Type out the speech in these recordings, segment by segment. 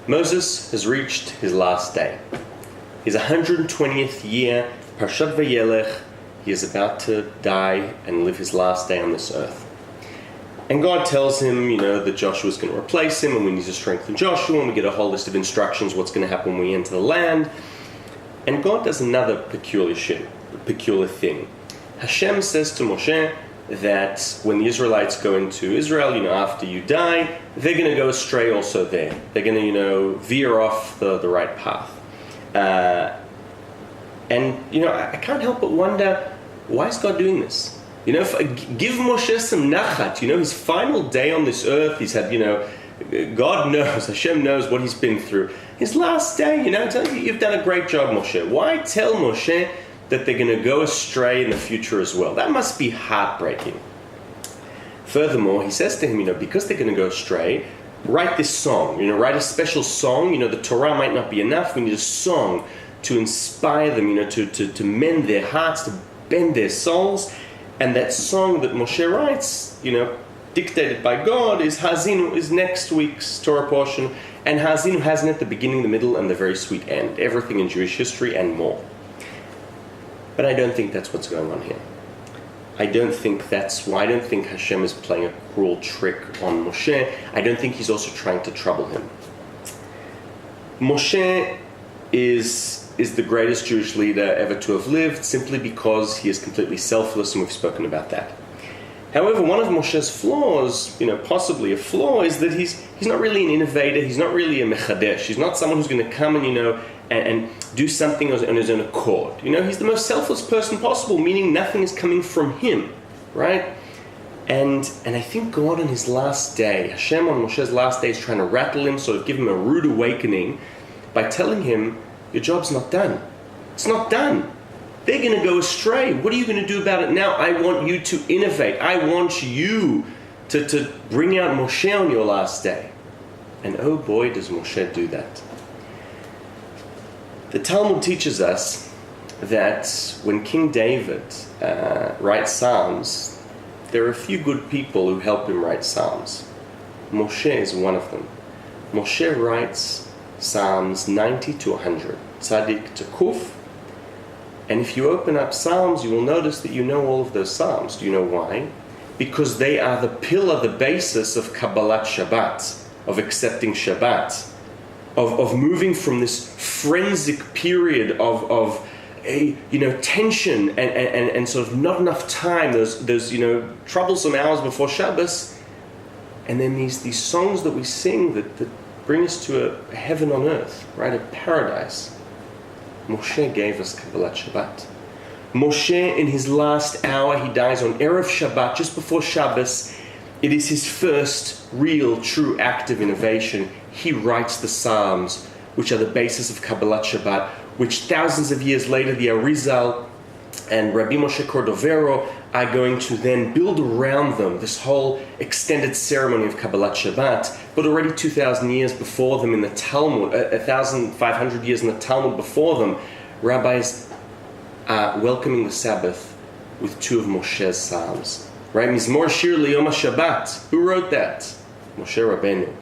Moses has reached his last day. His 120th year, Parshat Vayelech, he is about to die and live his last day on this earth. And God tells him, that Joshua's going to replace him, and we need to strengthen Joshua, and we get a whole list of instructions what's going to happen when we enter the land. And God does another peculiar thing. Hashem says to Moshe that when the Israelites go into Israel, after you die, they're going to go astray also there. They're going to, veer off the right path. I can't help but wonder, why is God doing this? Give Moshe some nachat. His final day on this earth, he's had, God knows, Hashem knows what he's been through. His last day, you've done a great job, Moshe. Why tell Moshe that they're going to go astray in the future as well? That must be heartbreaking. Furthermore, he says to him, because they're going to go astray, write this song, write a special song. The Torah might not be enough. We need a song to inspire them, to mend their hearts, to bend their souls. And that song that Moshe writes, dictated by God, is Hazinu, is next week's Torah portion. And Hazinu has in it the beginning, the middle, and the very sweet end. Everything in Jewish history and more. But I don't think that's what's going on here. I don't think Hashem is playing a cruel trick on Moshe. I don't think he's also trying to trouble him. Moshe is the greatest Jewish leader ever to have lived, simply because he is completely selfless, and we've spoken about that. However, one of Moshe's flaws, possibly a flaw, is that he's not really an innovator. He's not really a mechadesh. He's not someone who's going to come and do something on his own accord. He's the most selfless person possible, meaning nothing is coming from him, right? And I think God on his last day, Hashem on Moshe's last day, is trying to rattle him, sort of give him a rude awakening by telling him, your job's not done. It's not done. They're going to go astray. What are you going to do about it now? I want you to innovate. I want you to bring out Moshe on your last day. And oh boy, does Moshe do that. The Talmud teaches us that when King David writes Psalms, there are a few good people who help him write Psalms. Moshe is one of them. Moshe writes Psalms 90 to 100, Tzaddik to Kuf. And if you open up Psalms, you will notice that you know all of those Psalms. Do you know why? Because they are the pillar, the basis of Kabbalat Shabbat, of accepting Shabbat, of moving from this forensic period of tension and sort of not enough time, those troublesome hours before Shabbos, and then these songs that we sing that bring us to a heaven on earth, right? A paradise. Moshe gave us Kabbalat Shabbat. Moshe, in his last hour, he dies on Erev Shabbat, just before Shabbos. It is his first real, true act of innovation. He writes the Psalms, which are the basis of Kabbalat Shabbat, which thousands of years later, the Arizal and Rabbi Moshe Cordovero are going to then build around them this whole extended ceremony of Kabbalat Shabbat. But already 2,000 years before them in the Talmud, 1,500 years in the Talmud before them, rabbis are welcoming the Sabbath with two of Moshe's Psalms. Right? Mizmor Shir Liyom HaShabbat. Who wrote that? Moshe Rabbeinu.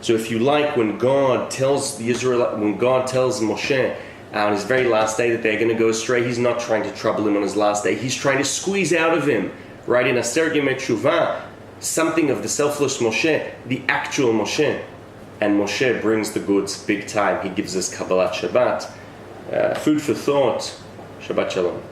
So if you like, when God tells Moshe on his very last day that they're going to go astray, he's not trying to trouble him on his last day. He's trying to squeeze out of him, right, in Aseret Yemei Teshuvah, something of the selfless Moshe, the actual Moshe. And Moshe brings the goods big time. He gives us Kabbalat Shabbat. Food for thought. Shabbat Shalom.